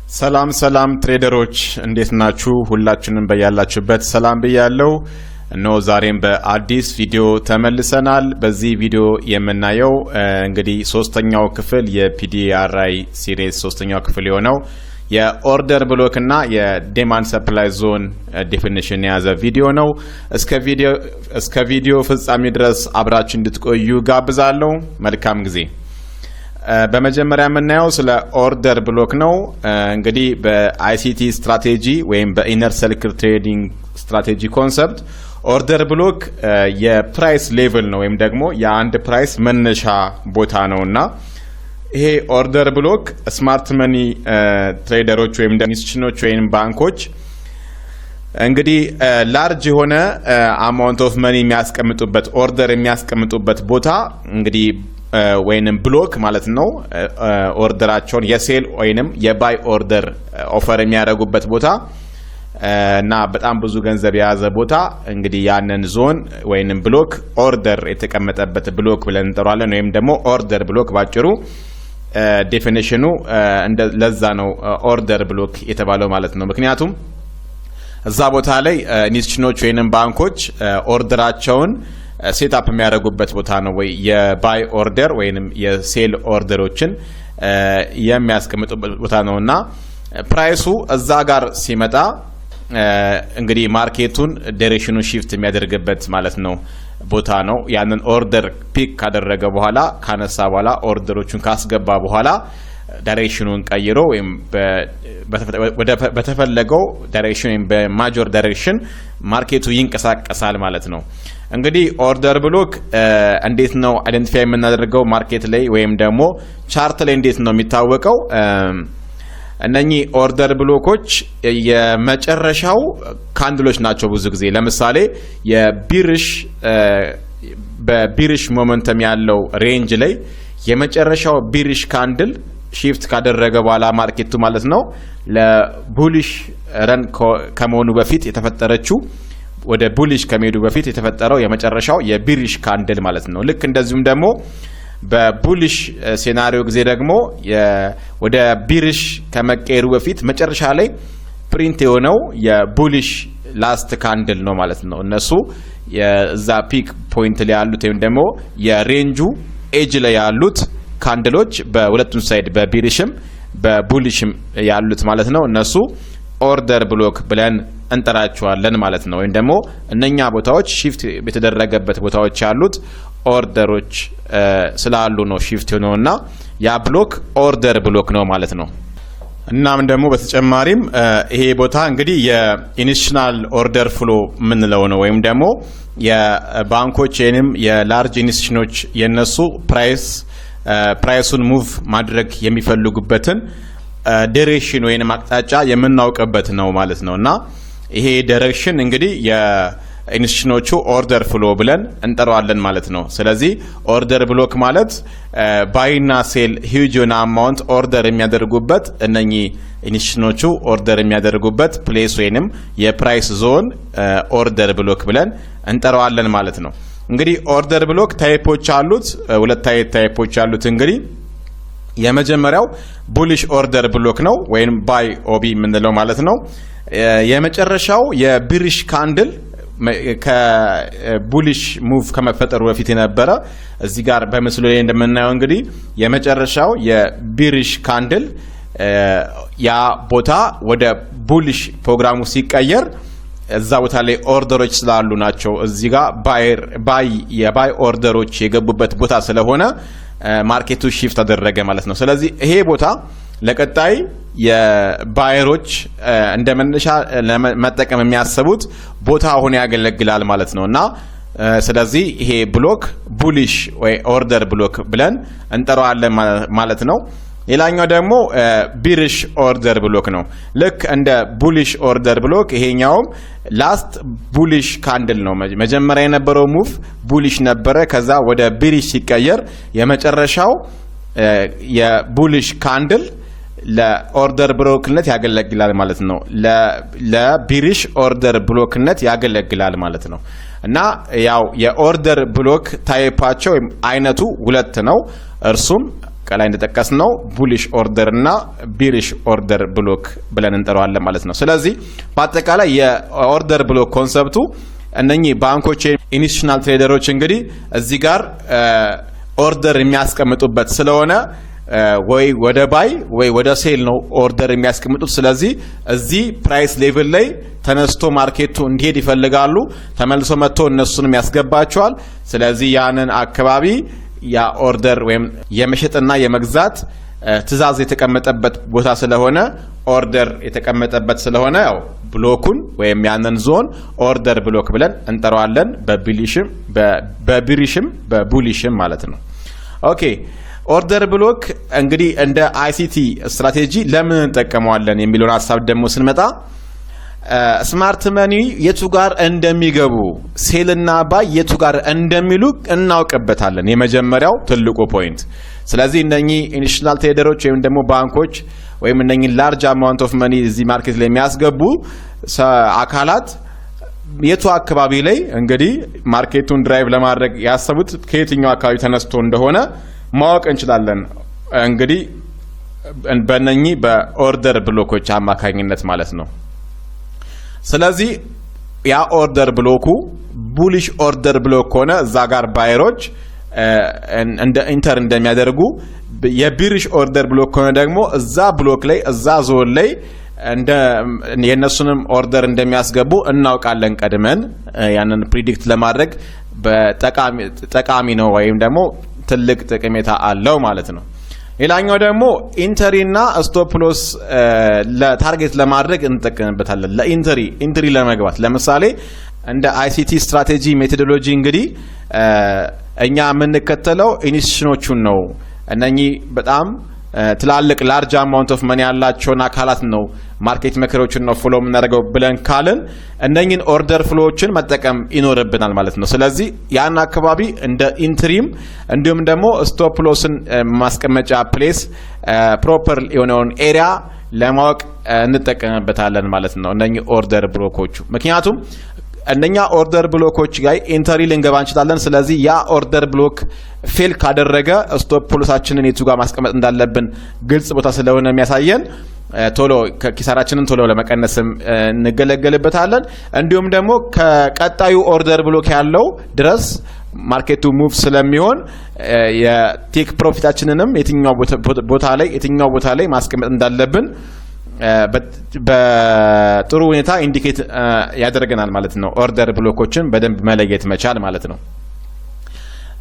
ሰላም ትሬደሮች እንዴት ናችሁ? ሁላችንም በያላችሁበት ሰላም ብያለሁ። እነሆ ዛሬም በአዲስ ቪዲዮ ተመልሰናል። በዚህ ቪዲዮ የምናየው እንግዲህ ሶስተኛው ክፍል የፒዲአርአይ ሲሪስ ሶስተኛው ክፍል የሆነው የኦርደር ብሎክ እና የዲማንድ ሰፕላይ ዞን ዴፊኒሽን የያዘ ቪዲዮ ነው። እስከ ቪዲዮ ፍጻሜ ድረስ አብራችሁ እንድትቆዩ ጋብዛለሁ። መልካም ጊዜ። በመጀመሪያ የምናየው ስለ ኦርደር ብሎክ ነው። እንግዲህ በአይሲቲ ስትራቴጂ ወይም በኢነር ሰርክል ትሬዲንግ ስትራቴጂ ኮንሰፕት ኦርደር ብሎክ የፕራይስ ሌቭል ነው ወይም ደግሞ የአንድ ፕራይስ መነሻ ቦታ ነውና ይሄ ኦርደር ብሎክ ስማርት መኒ ትሬደሮች ወይም ኢንስቲትዩሽኖች ወይም ባንኮች እንግዲህ ላርጅ የሆነ አማውንት ኦፍ መኒ የሚያስቀምጡበት ኦርደር የሚያስቀምጡበት ቦታ እንግዲህ ወይንም ብሎክ ማለት ነው። ኦርደራቸውን የሴል ወይንም የባይ ኦርደር ኦፈር የሚያደርጉበት ቦታ እና በጣም ብዙ ገንዘብ የያዘ ቦታ እንግዲህ ያንን ዞን ወይንም ብሎክ ኦርደር የተቀመጠበት ብሎክ ብለን እንጠራለን። ወይም ደግሞ ኦርደር ብሎክ ባጭሩ ዴፊኒሽኑ ለዛ ነው ኦርደር ብሎክ የተባለው ማለት ነው። ምክንያቱም እዛ ቦታ ላይ ኢንስቲትዩሽኖች ወይንም ባንኮች ኦርደራቸውን ሴትአፕ የሚያደርጉበት ቦታ ነው። ወይ የባይ ኦርደር ወይንም የሴል ኦርደሮችን የሚያስቀምጡበት ቦታ ነውና ፕራይሱ እዛ ጋር ሲመጣ እንግዲህ ማርኬቱን ዳይሬክሽኑ ሺፍት የሚያደርግበት ማለት ነው ቦታ ነው። ያንን ኦርደር ፒክ ካደረገ በኋላ ካነሳ በኋላ ኦርደሮቹን ካስገባ በኋላ ዳይሬክሽኑን ቀይሮ ወይም በተፈለገው ዳይሬክሽን ወይም በማጆር ዳይሬክሽን ማርኬቱ ይንቀሳቀሳል ማለት ነው። እንግዲህ ኦርደር ብሎክ እንዴት ነው አይደንቲፋይ የምናደርገው ማርኬት ላይ ወይም ደግሞ ቻርት ላይ እንዴት ነው የሚታወቀው? እነኚህ ኦርደር ብሎኮች የመጨረሻው ካንድሎች ናቸው። ብዙ ጊዜ ለምሳሌ በቢሪሽ ሞመንተም ያለው ሬንጅ ላይ የመጨረሻው ቢሪሽ ካንድል ሺፍት ካደረገ በኋላ ማርኬቱ ማለት ነው ለቡሊሽ ረን ከመሆኑ በፊት የተፈጠረችው ወደ ቡሊሽ ከመሄዱ በፊት የተፈጠረው የመጨረሻው የቢሪሽ ካንድል ማለት ነው። ልክ እንደዚሁም ደግሞ በቡሊሽ ሴናሪዮ ጊዜ ደግሞ ወደ ቢሪሽ ከመቀየሩ በፊት መጨረሻ ላይ ፕሪንት የሆነው የቡሊሽ ላስት ካንድል ነው ማለት ነው። እነሱ የዛ ፒክ ፖይንት ላይ ያሉት ወይም ደግሞ የሬንጁ ኤጅ ላይ ያሉት ካንድሎች በሁለቱም ሳይድ በቢሪሽም በቡሊሽም ያሉት ማለት ነው። እነሱ ኦርደር ብሎክ ብለን እንጠራቸዋለን ማለት ነው። ወይም ደግሞ እነኛ ቦታዎች ሺፍት የተደረገበት ቦታዎች ያሉት ኦርደሮች ስላሉ ነው ሺፍት የሆነውና ያ ብሎክ ኦርደር ብሎክ ነው ማለት ነው። እናም ደግሞ በተጨማሪም ይሄ ቦታ እንግዲህ የኢኒሺያል ኦርደር ፍሎ የምንለው ነው። ወይም ደግሞ የባንኮች ወይንም የላርጅ ኢንስቲትዩሽኖች የነሱ ፕራይሱን ሙቭ ማድረግ የሚፈልጉበትን ዳይሬክሽን ወይንም አቅጣጫ የምናውቅበት ነው ማለት ነውና ይሄ ዳይሬክሽን እንግዲህ የኢንስቲትዩሽኖቹ ኦርደር ፍሎ ብለን እንጠራዋለን ማለት ነው። ስለዚህ ኦርደር ብሎክ ማለት ባይና ሴል ሂውጅ የሆነ አማውንት ኦርደር የሚያደርጉበት እነኚህ ኢንስቲትዩሽኖቹ ኦርደር የሚያደርጉበት ፕሌስ ወይንም የፕራይስ ዞን ኦርደር ብሎክ ብለን እንጠራዋለን ማለት ነው። እንግዲህ ኦርደር ብሎክ ታይፖች አሉት። ሁለት ታይፖች አሉት። እንግዲህ የመጀመሪያው ቡሊሽ ኦርደር ብሎክ ነው ወይም ባይ ኦቢ የምንለው ማለት ነው። የመጨረሻው የቢሪሽ ካንድል ከቡሊሽ ሙቭ ከመፈጠሩ በፊት የነበረ እዚህ ጋር በምስሉ ላይ እንደምናየው እንግዲህ የመጨረሻው የቢሪሽ ካንድል ያ ቦታ ወደ ቡሊሽ ፕሮግራሙ ሲቀየር እዛ ቦታ ላይ ኦርደሮች ስላሉ ናቸው። እዚህ ጋር የባይ ኦርደሮች የገቡበት ቦታ ስለሆነ ማርኬቱ ሺፍት አደረገ ማለት ነው። ስለዚህ ይሄ ቦታ ለቀጣይ የባየሮች እንደመነሻ ለመጠቀም የሚያስቡት ቦታ ሆኖ ያገለግላል ማለት ነውና ስለዚህ ይሄ ብሎክ ቡሊሽ ወይ ኦርደር ብሎክ ብለን እንጠራዋለን ማለት ነው። ሌላኛው ደግሞ ቢሪሽ ኦርደር ብሎክ ነው። ልክ እንደ ቡሊሽ ኦርደር ብሎክ ይሄኛውም ላስት ቡሊሽ ካንድል ነው። መጀመሪያ የነበረው ሙቭ ቡሊሽ ነበረ። ከዛ ወደ ቢሪሽ ሲቀየር የመጨረሻው የቡሊሽ ካንድል ለኦርደር ብሎክነት ያገለግላል ማለት ነው። ለቢሪሽ ኦርደር ብሎክነት ያገለግላል ማለት ነው። እና ያው የኦርደር ብሎክ ታይፓቸው አይነቱ ሁለት ነው። እርሱም ከላይ እንደተጠቀስነው ቡሊሽ ኦርደር እና ቢሪሽ ኦርደር ብሎክ ብለን እንጠራዋለን ማለት ነው። ስለዚህ በአጠቃላይ የኦርደር ብሎክ ኮንሰፕቱ እነኚህ ባንኮች ኢንስቲትዩሽናል ትሬደሮች እንግዲህ እዚህ ጋር ኦርደር የሚያስቀምጡበት ስለሆነ ወይ ወደ ባይ ወይ ወደ ሴል ነው ኦርደር የሚያስቀምጡት። ስለዚህ እዚህ ፕራይስ ሌቭል ላይ ተነስቶ ማርኬቱ እንዲሄድ ይፈልጋሉ። ተመልሶ መጥቶ እነሱንም ያስገባቸዋል። ስለዚህ ያንን አካባቢ ያ ኦርደር ወይም የመሸጥና የመግዛት ትዕዛዝ የተቀመጠበት ቦታ ስለሆነ ኦርደር የተቀመጠበት ስለሆነ ያው ብሎኩን ወይም ያንን ዞን ኦርደር ብሎክ ብለን እንጠራዋለን። በቢሪሽም በቡሊሽም ማለት ነው። ኦኬ ኦርደር ብሎክ እንግዲህ እንደ አይሲቲ ስትራቴጂ ለምን እንጠቀመዋለን የሚለውን ሐሳብ ደግሞ ስንመጣ ስማርት መኒ የቱ ጋር እንደሚገቡ ሴልና ባይ የቱ ጋር እንደሚሉ እናውቅበታለን። የመጀመሪያው ትልቁ ፖይንት። ስለዚህ እነኚህ ኢንስቲትዩሽናል ትሬደሮች ወይም ደግሞ ባንኮች ወይም እነኚህ ላርጅ አማውንት ኦፍ መኒ እዚህ ማርኬት ላይ የሚያስገቡ አካላት የቱ አካባቢ ላይ እንግዲህ ማርኬቱን ድራይቭ ለማድረግ ያሰቡት ከየትኛው አካባቢ ተነስቶ እንደሆነ ማወቅ እንችላለን። እንግዲህ በእነኚህ በኦርደር ብሎኮች አማካኝነት ማለት ነው። ስለዚህ ያ ኦርደር ብሎኩ ቡሊሽ ኦርደር ብሎክ ሆነ እዛ ጋር ባየሮች እንደ ኢንተር እንደሚያደርጉ፣ የቢሪሽ ኦርደር ብሎክ ሆነ ደግሞ እዛ ብሎክ ላይ እዛ ዞን ላይ የነሱንም ኦርደር እንደሚያስገቡ እናውቃለን። ቀድመን ያንን ፕሪዲክት ለማድረግ ጠቃሚ ነው ወይም ደግሞ ትልቅ ጠቀሜታ አለው ማለት ነው። ሌላኛው ደግሞ ኢንተሪ እና ስቶፕ ሎስ ለታርጌት ለማድረግ እንጠቀምበታለን። ለኢንተሪ ለመግባት ለምሳሌ እንደ አይሲቲ ስትራቴጂ ሜቶዶሎጂ እንግዲህ እኛ የምንከተለው ኢንስቲትዩሽኖቹን ነው። እነኚህ በጣም ትላልቅ ላርጅ አማውንት ኦፍ መኒ ያላቸውን አካላት ነው ማርኬት ሜከሮችን ነው ፎሎ የምናደርገው ብለን ካልን እነኚህን ኦርደር ፍሎዎችን መጠቀም ይኖርብናል ማለት ነው። ስለዚህ ያን አካባቢ እንደ ኢንትሪም እንዲሁም ደግሞ ስቶፕ ሎስን ማስቀመጫ ፕሌስ ፕሮፐር የሆነውን ኤሪያ ለማወቅ እንጠቀምበታለን ማለት ነው እነኚህ ኦርደር ብሎኮቹ። ምክንያቱም እነኛ ኦርደር ብሎኮች ጋር ኢንተሪ ልንገባ እንችላለን። ስለዚህ ያ ኦርደር ብሎክ ፌል ካደረገ ስቶፕ ሎሳችንን የቱ ጋር ማስቀመጥ እንዳለብን ግልጽ ቦታ ስለሆነ የሚያሳየን ቶሎ ኪሳራችንን ቶሎ ለመቀነስም እንገለገልበታለን። እንዲሁም ደግሞ ከቀጣዩ ኦርደር ብሎክ ያለው ድረስ ማርኬቱ ሙቭ ስለሚሆን የቴክ ፕሮፊታችንንም የትኛው ቦታ ላይ ማስቀመጥ እንዳለብን በጥሩ ሁኔታ ኢንዲኬት ያደርገናል ማለት ነው። ኦርደር ብሎኮችን በደንብ መለየት መቻል ማለት ነው።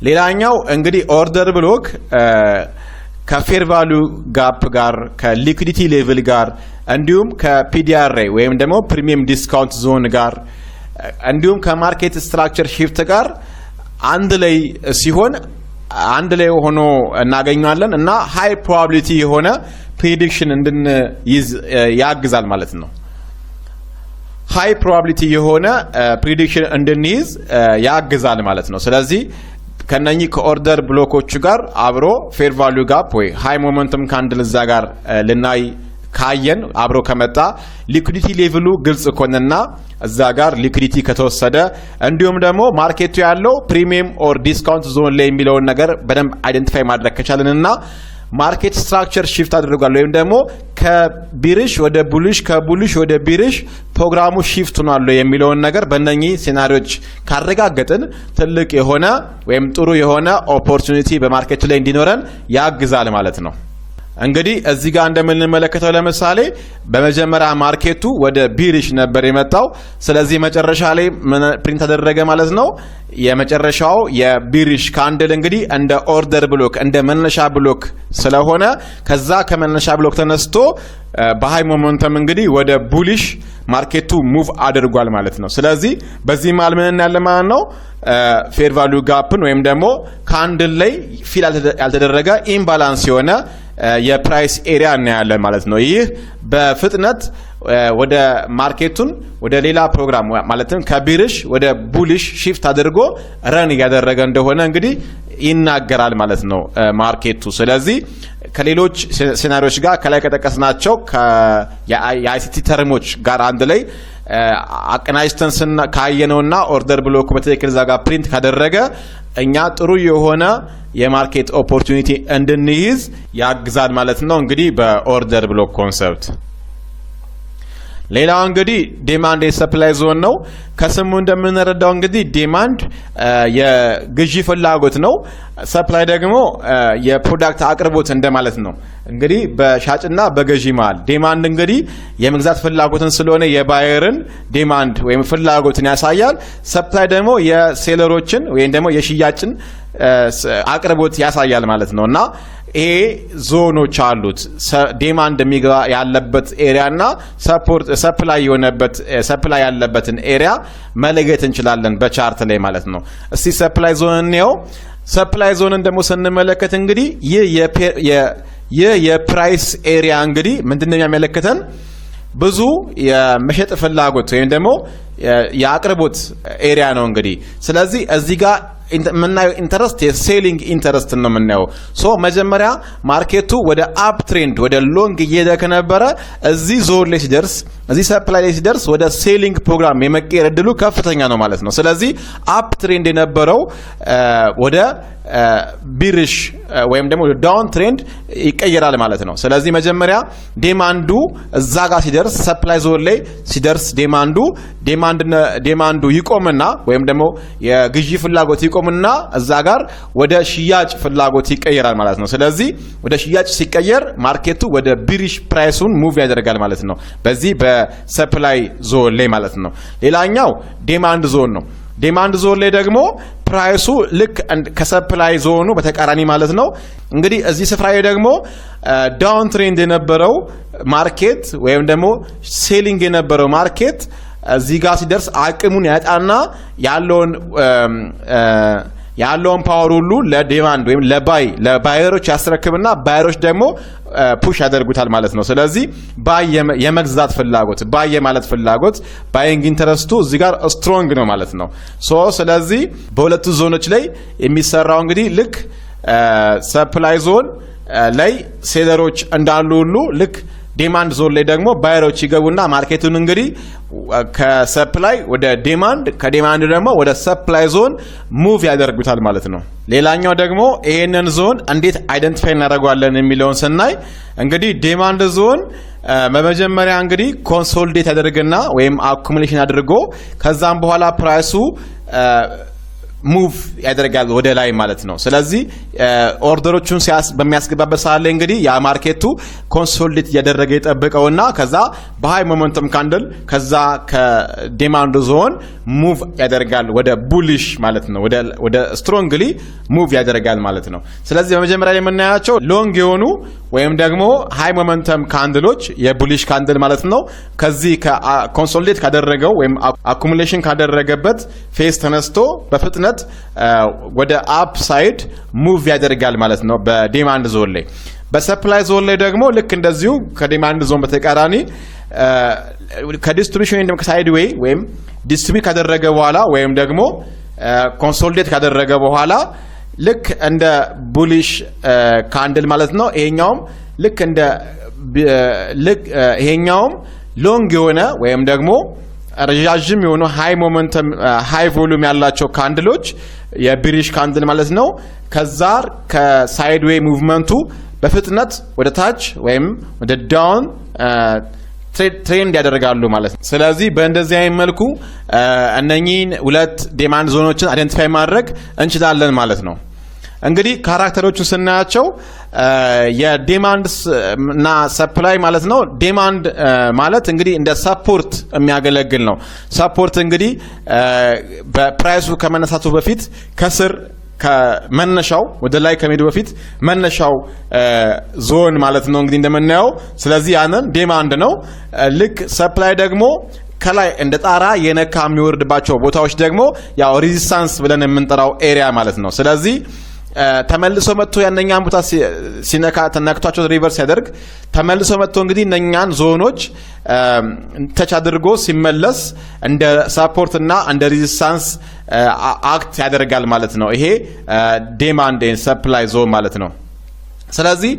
ሌላኛው እንግዲህ ኦርደር ብሎክ ከፌር ቫልዩ ጋፕ ጋር ከሊኩዲቲ ሌቭል ጋር እንዲሁም ከፒዲአርኤ ወይም ደግሞ ፕሪሚየም ዲስካውንት ዞን ጋር እንዲሁም ከማርኬት ስትራክቸር ሺፍት ጋር አንድ ላይ ሲሆን አንድ ላይ ሆኖ እናገኛለን እና ሃይ ፕሮባቢሊቲ የሆነ ፕሬዲክሽን እንድንይዝ ያግዛል ማለት ነው። ሃይ ፕሮባቢሊቲ የሆነ ፕሬዲክሽን እንድንይዝ ያግዛል ማለት ነው። ስለዚህ ከነኚህ ከኦርደር ብሎኮቹ ጋር አብሮ ፌር ቫልዩ ጋፕ ወይ ሃይ ሞመንተም ካንድል እዛ ጋር ልናይ ካየን አብሮ ከመጣ ሊኩዲቲ ሌቭሉ ግልጽ ከሆነና እዛ ጋር ሊኩዲቲ ከተወሰደ እንዲሁም ደግሞ ማርኬቱ ያለው ፕሪሚየም ኦር ዲስካውንት ዞን ላይ የሚለውን ነገር በደንብ አይደንቲፋይ ማድረግ ከቻለንና ማርኬት ስትራክቸር ሺፍት አድርጓል ወይም ደግሞ ከቢሪሽ ወደ ቡሊሽ ከቡሊሽ ወደ ቢሪሽ ፕሮግራሙ ሺፍት ሆኗል የሚለውን ነገር በእነኚህ ሴናሪዎች ካረጋገጥን ትልቅ የሆነ ወይም ጥሩ የሆነ ኦፖርቹኒቲ በማርኬቱ ላይ እንዲኖረን ያግዛል ማለት ነው። እንግዲህ እዚህ ጋር እንደምንመለከተው ለምሳሌ በመጀመሪያ ማርኬቱ ወደ ቢሪሽ ነበር የመጣው። ስለዚህ መጨረሻ ላይ ፕሪንት ተደረገ ማለት ነው። የመጨረሻው የቢሪሽ ካንድል እንግዲህ እንደ ኦርደር ብሎክ እንደ መነሻ ብሎክ ስለሆነ ከዛ ከመነሻ ብሎክ ተነስቶ በሃይ ሞመንተም እንግዲህ ወደ ቡሊሽ ማርኬቱ ሙቭ አድርጓል ማለት ነው። ስለዚህ በዚህ መሃል ምን ያለ ማለት ነው ፌር ቫልዩ ጋፕን ወይም ደግሞ ካንድል ላይ ፊል ያልተደረገ ኢምባላንስ የሆነ የፕራይስ ኤሪያ እናያለን ማለት ነው። ይህ በፍጥነት ወደ ማርኬቱን ወደ ሌላ ፕሮግራም ማለትም ከቢሪሽ ወደ ቡሊሽ ሺፍት አድርጎ ረን ያደረገ እንደሆነ እንግዲህ ይናገራል ማለት ነው ማርኬቱ። ስለዚህ ከሌሎች ሴናሪዎች ጋር ከላይ ከጠቀስናቸው የአይሲቲ ተርሞች ጋር አንድ ላይ አቀናጅተን ካየነውና ኦርደር ብሎክ በትክክል እዛ ጋር ፕሪንት ካደረገ እኛ ጥሩ የሆነ የማርኬት ኦፖርቹኒቲ እንድንይዝ ያግዛል ማለት ነው እንግዲህ በኦርደር ብሎክ ኮንሰፕት። ሌላው እንግዲህ ዲማንድ ሰፕላይ ዞን ነው። ከስሙ እንደምንረዳው እንግዲህ ዲማንድ የግዢ ፍላጎት ነው። ሰፕላይ ደግሞ የፕሮዳክት አቅርቦት እንደማለት ነው። እንግዲህ በሻጭና በገዢ መሃል ዲማንድ እንግዲህ የመግዛት ፍላጎትን ስለሆነ የባየርን ዲማንድ ወይም ፍላጎትን ያሳያል። ሰፕላይ ደግሞ የሴለሮችን ወይም ደግሞ የሽያጭን አቅርቦት ያሳያል ማለት ነውና ይሄ ዞኖች አሉት። ዲማንድ የሚገባ ያለበት ኤሪያ እና ሰፕላይ ያለበትን ኤሪያ መለየት እንችላለን በቻርት ላይ ማለት ነው። እስቲ ሰፕላይ ዞን ነው። ሰፕላይ ዞንን ደግሞ ስንመለከት እንግዲህ ይህ የፕራይስ ኤሪያ እንግዲህ ምንድነው የሚያመለክተን? ብዙ የመሸጥ ፍላጎት ወይም ደግሞ የአቅርቦት ኤሪያ ነው እንግዲህ። ስለዚህ እዚህ ጋር የምናየው ኢንተረስት የሴሊንግ ኢንተረስት ነው የምናየው። ሶ መጀመሪያ ማርኬቱ ወደ አፕ ትሬንድ ወደ ሎንግ እየሄደ ከነበረ እዚህ ዞን ላይ ሲደርስ እዚህ ሰፕላይ ላይ ሲደርስ ወደ ሴሊንግ ፕሮግራም የመቀየር እድሉ ከፍተኛ ነው ማለት ነው። ስለዚህ አፕ ትሬንድ የነበረው ወደ ቢርሽ ወይም ደግሞ ዳውን ትሬንድ ይቀየራል ማለት ነው። ስለዚህ መጀመሪያ ዲማንዱ እዛ ጋር ሲደርስ ሰፕላይ ዞን ላይ ሲደርስ ዲማንዱ ይቆምና ወይም ደግሞ የግዢ ፍላጎት ይቆምና እዛ ጋር ወደ ሽያጭ ፍላጎት ይቀየራል ማለት ነው። ስለዚህ ወደ ሽያጭ ሲቀየር ማርኬቱ ወደ ቢሪሽ ፕራይሱን ሙቭ ያደርጋል ማለት ነው በዚህ በሰፕላይ ዞን ላይ ማለት ነው። ሌላኛው ዲማንድ ዞን ነው። ዲማንድ ዞን ላይ ደግሞ ፕራይሱ ልክ ከሰፕላይ ዞኑ በተቃራኒ ማለት ነው። እንግዲህ እዚህ ስፍራ ላይ ደግሞ ዳውን ትሬንድ የነበረው ማርኬት ወይም ደግሞ ሴሊንግ የነበረው ማርኬት እዚህ ጋር ሲደርስ አቅሙን ያጣና ያለውን ፓወር ሁሉ ለዲማንድ ወይም ለባየሮች ያስረክብና ባየሮች ደግሞ ፑሽ ያደርጉታል ማለት ነው። ስለዚህ የመግዛት ፍላጎት የማለት ፍላጎት ባይንግ ኢንተረስቱ እዚህ ጋር ስትሮንግ ነው ማለት ነው። ስለዚህ በሁለቱ ዞኖች ላይ የሚሰራው እንግዲህ ልክ ሰፕላይ ዞን ላይ ሴለሮች እንዳሉ ሁሉ ልክ ዲማንድ ዞን ላይ ደግሞ ባየሮች ይገቡና ማርኬቱን እንግዲህ ከሰፕላይ ወደ ዲማንድ ከዲማንድ ደግሞ ወደ ሰፕላይ ዞን ሙቭ ያደርጉታል ማለት ነው። ሌላኛው ደግሞ ይሄንን ዞን እንዴት አይደንቲፋይ እናደርገዋለን የሚለውን ስናይ እንግዲህ ዲማንድ ዞን በመጀመሪያ እንግዲህ ኮንሶሊዴት ያደርግና ወይም አኩሙሌሽን አድርጎ ከዛም በኋላ ፕራይሱ ሙቭ ያደርጋል ወደ ላይ ማለት ነው። ስለዚህ ኦርደሮቹን በሚያስገባበት ሰዓት ላይ እንግዲህ ያ ማርኬቱ ኮንሶሊዴት ያደረገ ይጠብቀውና ከዛ በሃይ ሞመንተም ካንድል ከዛ ከዲማንድ ዞን ሙቭ ያደርጋል ወደ ቡሊሽ ማለት ነው። ወደ ስትሮንግሊ ሙቭ ያደርጋል ማለት ነው። ስለዚህ በመጀመሪያ ላይ የምናያቸው ሎንግ የሆኑ ወይም ደግሞ ሃይ ሞመንተም ካንድሎች የቡሊሽ ካንድል ማለት ነው ከዚህ ኮንሶሊዴት ካደረገው ወይም አኩሙሌሽን ካደረገበት ፌስ ተነስቶ በፍጥነት ወደ አፕ ሳይድ ሙቭ ያደርጋል ማለት ነው በዲማንድ ዞን ላይ። በሰፕላይ ዞን ላይ ደግሞ ልክ እንደዚሁ ከዲማንድ ዞን በተቃራኒ ከዲስትሪቢዩሽን ወይም ከሳይድ ዌይ ወይም ዲስትሪቢዩት ካደረገ በኋላ ወይም ደግሞ ኮንሶሊዴት ካደረገ በኋላ ልክ እንደ ቡሊሽ ካንድል ማለት ነው። ይሄኛውም ሎንግ የሆነ ወይም ደግሞ ረጃጅም የሆኑ ሃይ ሞመንተም ሃይ ቮሉም ያላቸው ካንድሎች የቢሪሽ ካንድል ማለት ነው። ከዛ ከሳይድ ዌይ ሙቭመንቱ በፍጥነት ወደ ታች ወይም ወደ ዳውን ትሬንድ ያደርጋሉ ማለት ነው። ስለዚህ በእንደዚህ አይነት መልኩ እነኚህን ሁለት ዲማንድ ዞኖችን አይደንቲፋይ ማድረግ እንችላለን ማለት ነው። እንግዲህ ካራክተሮቹን ስናያቸው የዲማንድ እና ሰፕላይ ማለት ነው። ዲማንድ ማለት እንግዲህ እንደ ሰፖርት የሚያገለግል ነው። ሰፖርት እንግዲህ በፕራይሱ ከመነሳቱ በፊት ከስር ከመነሻው ወደ ላይ ከመሄዱ በፊት መነሻው ዞን ማለት ነው እንግዲህ እንደምናየው። ስለዚህ ያንን ዲማንድ ነው። ልክ ሰፕላይ ደግሞ ከላይ እንደ ጣራ የነካ የሚወርድባቸው ቦታዎች ደግሞ ያው ሬዚስታንስ ብለን የምንጠራው ኤሪያ ማለት ነው። ስለዚህ ተመልሶ መጥቶ ያነኛን ቦታ ሲነካ ተነክቷቸው ሪቨርስ ያደርግ ተመልሶ መጥቶ እንግዲህ እነኛን ዞኖች ተች አድርጎ ሲመለስ እንደ ሳፖርት እና እንደ ሬዚስታንስ አክት ያደርጋል ማለት ነው። ይሄ ዲማንድ ኤንድ ሰፕላይ ዞን ማለት ነው። ስለዚህ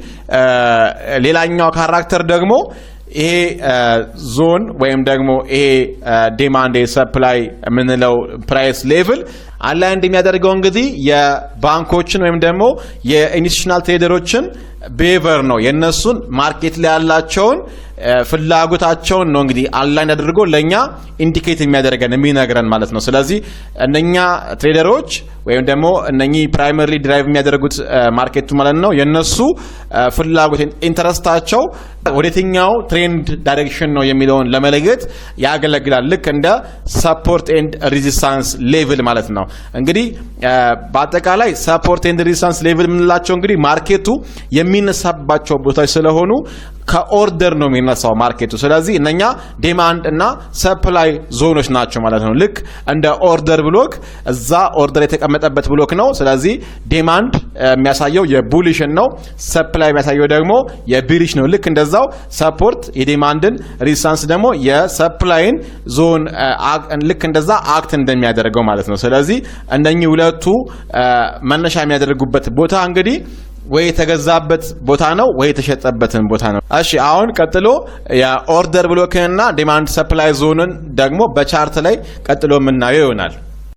ሌላኛው ካራክተር ደግሞ ይሄ ዞን ወይም ደግሞ ይሄ ዲማንድ ሰፕላይ ምንለው ፕራይስ ሌቭል አላይን እንደሚያደርገው እንግዲህ የባንኮችን ወይም ደግሞ የኢንስቲትዩሽናል ትሬደሮችን ቢሄቨር ነው የነሱን ማርኬት ላይ ያላቸውን ፍላጎታቸውን ነው እንግዲህ አላይን አድርጎ ለኛ ኢንዲኬት የሚያደርገን የሚነግረን ማለት ነው። ስለዚህ እነኛ ትሬደሮች ወይም ደግሞ እነኚህ ፕራይመሪሊ ድራይቭ የሚያደርጉት ማርኬቱ ማለት ነው የነሱ ፍላጎት ኢንተረስታቸው ወደየትኛው ትሬንድ ዳይሬክሽን ነው የሚለውን ለመለየት ያገለግላል። ልክ እንደ ሰፖርት ኤንድ ሬዚስታንስ ሌቭል ማለት ነው። እንግዲህ በአጠቃላይ ሰፖርት ኤንድ ሬዚስታንስ ሌቭል የምንላቸው እንግዲህ ማርኬቱ የሚነሳባቸው ቦታዎች ስለሆኑ ከኦርደር ነው የሚነሳው ማርኬቱ። ስለዚህ እነኛ ዲማንድ እና ሰፕላይ ዞኖች ናቸው ማለት ነው። ልክ እንደ ኦርደር ብሎክ እዛ ኦርደር የተቀመጠበት ብሎክ ነው። ስለዚህ ዲማንድ የሚያሳየው የቡሊሽን ነው፣ ሰፕላይ የሚያሳየው ደግሞ የቢሪሽ ነው። ልክ እንደዛው ሰፖርት የዲማንድን፣ ሬዚስታንስ ደግሞ የሰፕላይን ዞን ልክ እንደዛ አክት እንደሚያደርገው ማለት ነው። ስለዚህ እነኚህ ሁለቱ መነሻ የሚያደርጉበት ቦታ እንግዲህ ወይ የተገዛበት ቦታ ነው ወይ የተሸጠበትን ቦታ ነው። እሺ አሁን ቀጥሎ የኦርደር ብሎክንና ዲማንድ ሰፕላይ ዞንን ደግሞ በቻርት ላይ ቀጥሎ የምናየው ይሆናል።